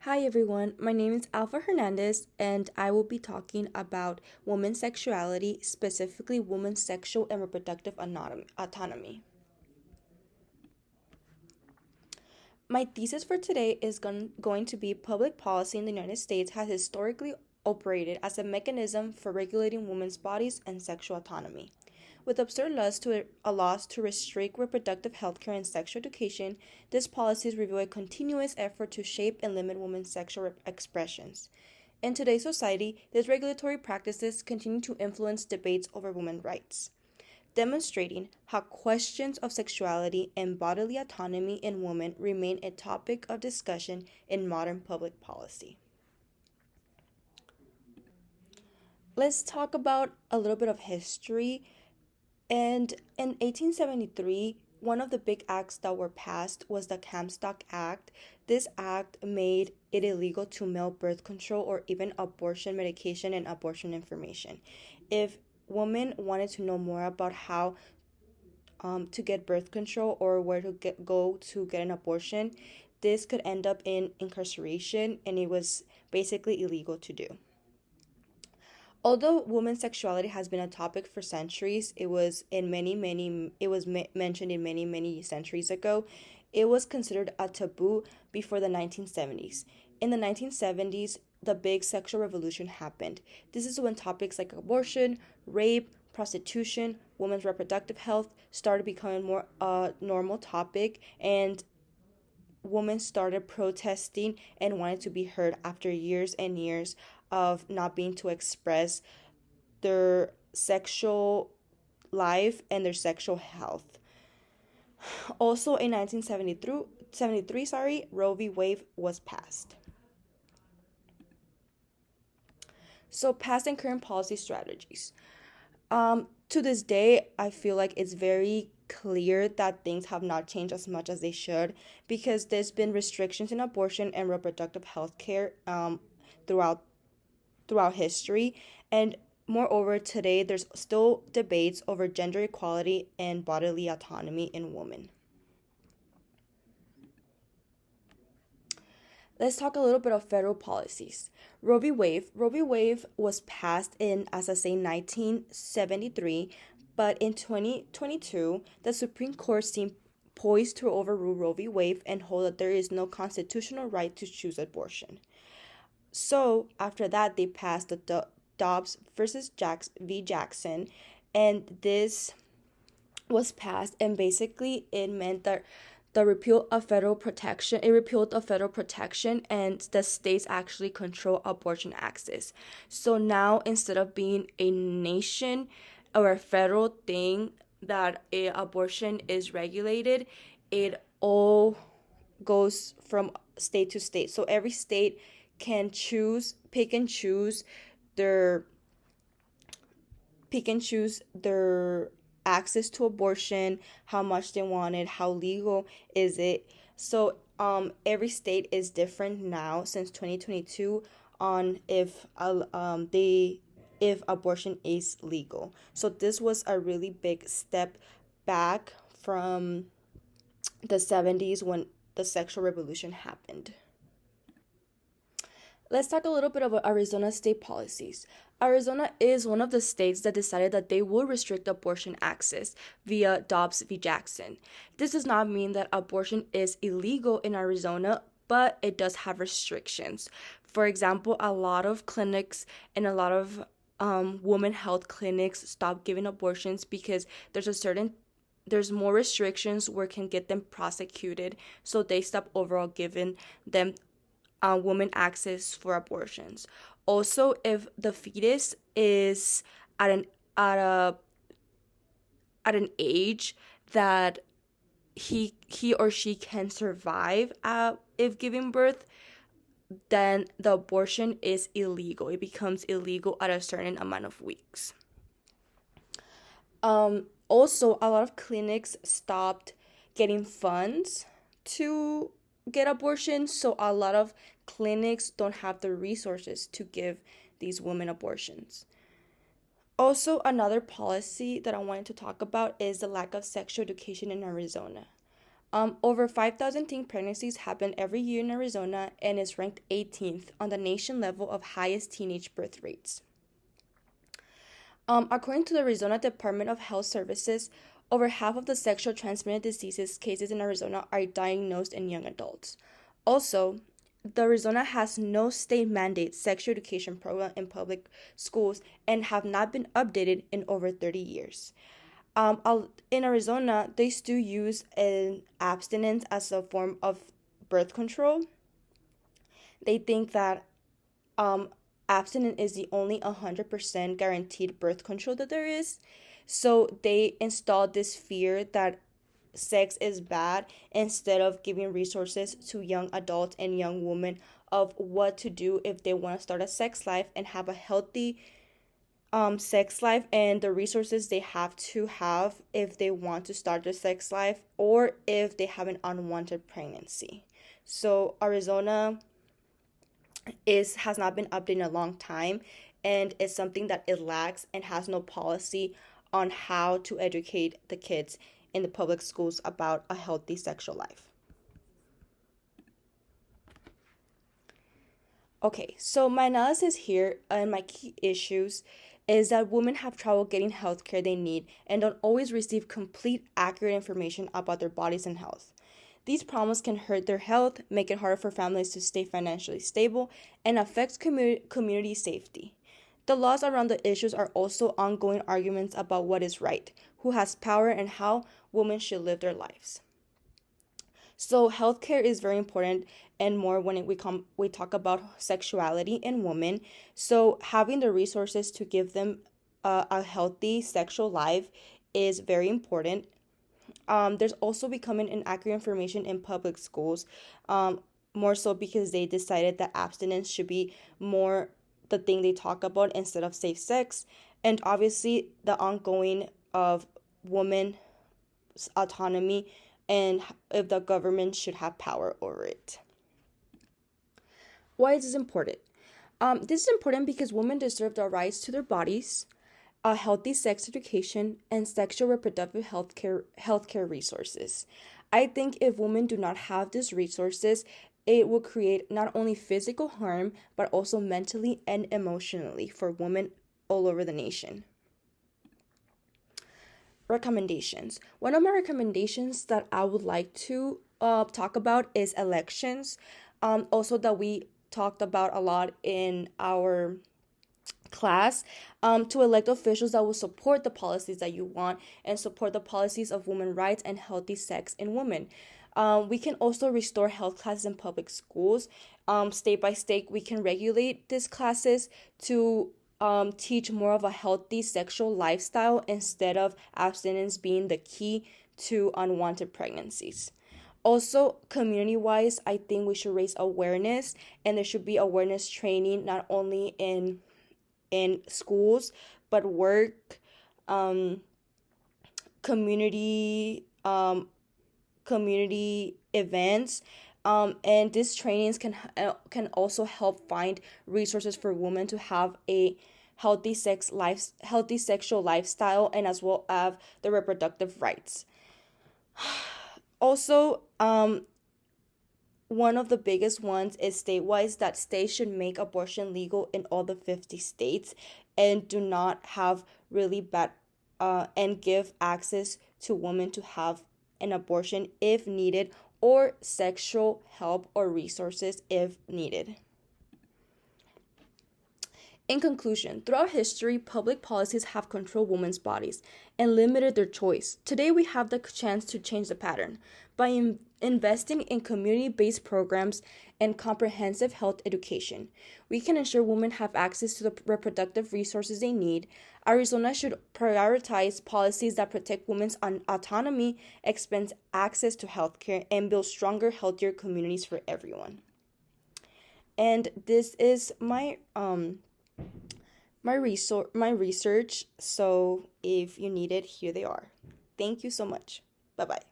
Hi everyone, my name is Alpha Hernandez, and I will be talking about women's sexuality, specifically women's sexual and reproductive autonomy. My thesis for today is going to be public policy in the United States has historically operated as a mechanism for regulating women's bodies and sexual autonomy. With absurd laws to restrict reproductive health care and sexual education, these policies reveal a continuous effort to shape and limit women's sexual expressions. In today's society, these regulatory practices continue to influence debates over women's rights, demonstrating how questions of sexuality and bodily autonomy in women remain a topic of discussion in modern public policy. Let's talk about a little bit of history. And in 1873, one of the big acts that were passed was the Comstock Act. This act made it illegal to mail birth control or even abortion medication and abortion information. If women wanted to know more about how to get birth control or where to go to get an abortion, this could end up in incarceration, and it was basically illegal to do. Although women's sexuality has been a topic for centuries, it was mentioned in many centuries ago. It was considered a taboo before the 1970s. In the 1970s, the big sexual revolution happened. This is when topics like abortion, rape, prostitution, women's reproductive health started becoming more a normal topic, and women started protesting and wanted to be heard after years and years of not being to express their sexual life and their sexual health. Also in 1973, Roe v. Wade was passed. So past and current policy strategies. To this day, I feel like it's very clear that things have not changed as much as they should because there's been restrictions in abortion and reproductive health care throughout history. And moreover, today there's still debates over gender equality and bodily autonomy in women. Let's talk a little bit of federal policies. Roe v. Wade was passed in, as I say, 1973, but in 2022, the Supreme Court seemed poised to overrule Roe v. Wade and hold that there is no constitutional right to choose abortion. So after that, they passed the Dobbs versus v. Jackson, and this was passed, and basically it meant that the repeal of federal protection it repealed the federal protection, and the states actually control abortion access. So now, instead of being a nation or a federal thing that abortion is regulated, it all goes from state to state. So every state can pick and choose their access to abortion, how much they want it, how legal is it. So every state is different now since 2022 on if abortion is legal. So this was a really big step back from the 70s when the sexual revolution happened. Let's talk a little bit about Arizona state policies. Arizona is one of the states that decided that they will restrict abortion access via Dobbs v. Jackson. This does not mean that abortion is illegal in Arizona, but it does have restrictions. For example, a lot of clinics and a lot of women health clinics stop giving abortions because there's more restrictions where can get them prosecuted, so they stop overall giving them women access for abortions. Also, if the fetus is at an at a at an age that he or she can survive if giving birth, then the abortion is illegal. It becomes illegal at a certain amount of weeks. Also, a lot of clinics stopped getting funds to get abortions, so a lot of clinics don't have the resources to give these women abortions. Also, another policy that I wanted to talk about is the lack of sexual education in Arizona. Over 5,000 teen pregnancies happen every year in Arizona and is ranked 18th on the nation level of highest teenage birth rates. According to the Arizona Department of Health Services, over half of the sexual transmitted diseases cases in Arizona are diagnosed in young adults. Also, the Arizona has no state mandate sexual education program in public schools and have not been updated in over 30 years. In Arizona, they still use an abstinence as a form of birth control. They think that abstinence is the only 100% guaranteed birth control that there is. So they installed this fear that sex is bad instead of giving resources to young adults and young women of what to do if they want to start a sex life and have a healthy sex life and the resources they have to have if they want to start their sex life or if they have an unwanted pregnancy. So Arizona has not been updated in a long time, and it's something that it lacks and has no policy on how to educate the kids in the public schools about a healthy sexual life. Okay, so my analysis here and my key issues is that women have trouble getting health care they need and don't always receive complete, accurate information about their bodies and health. These problems can hurt their health, make it harder for families to stay financially stable, and affect community safety. The laws around the issues are also ongoing arguments about what is right, who has power, and how women should live their lives. So healthcare is very important and more when we talk about sexuality in women. So having the resources to give them a healthy sexual life is very important. There's also becoming inaccurate information in public schools, more so because they decided that abstinence should be more the thing they talk about instead of safe sex, and obviously the ongoing of women's autonomy and if the government should have power over it. Why is this important? This is important because women deserve the rights to their bodies, a healthy sex education, and sexual reproductive healthcare resources. I think if women do not have these resources, it will create not only physical harm, but also mentally and emotionally for women all over the nation. Recommendations. One of my recommendations that I would like to talk about is elections. Also that we talked about a lot in our class, to elect officials that will support the policies that you want and support the policies of women's rights and healthy sex in women. We can also restore health classes in public schools. State by state, we can regulate these classes to teach more of a healthy sexual lifestyle instead of abstinence being the key to unwanted pregnancies. Also, community-wise, I think we should raise awareness, and there should be awareness training not only in schools, but work, community events, and these trainings can also help find resources for women to have a healthy sexual lifestyle, and as well as the reproductive rights. Also, one of the biggest ones is state-wise, that states should make abortion legal in all the 50 states and do not have really bad and give access to women to have an abortion if needed, or sexual help or resources if needed. In conclusion, throughout history, public policies have controlled women's bodies and limited their choice. Today, we have the chance to change the pattern. By investing in community-based programs and comprehensive health education, we can ensure women have access to the reproductive resources they need. Arizona should prioritize policies that protect women's autonomy, expand access to healthcare, and build stronger, healthier communities for everyone. And this is my research, so if you need it, here they are. Thank you so much. Bye-bye.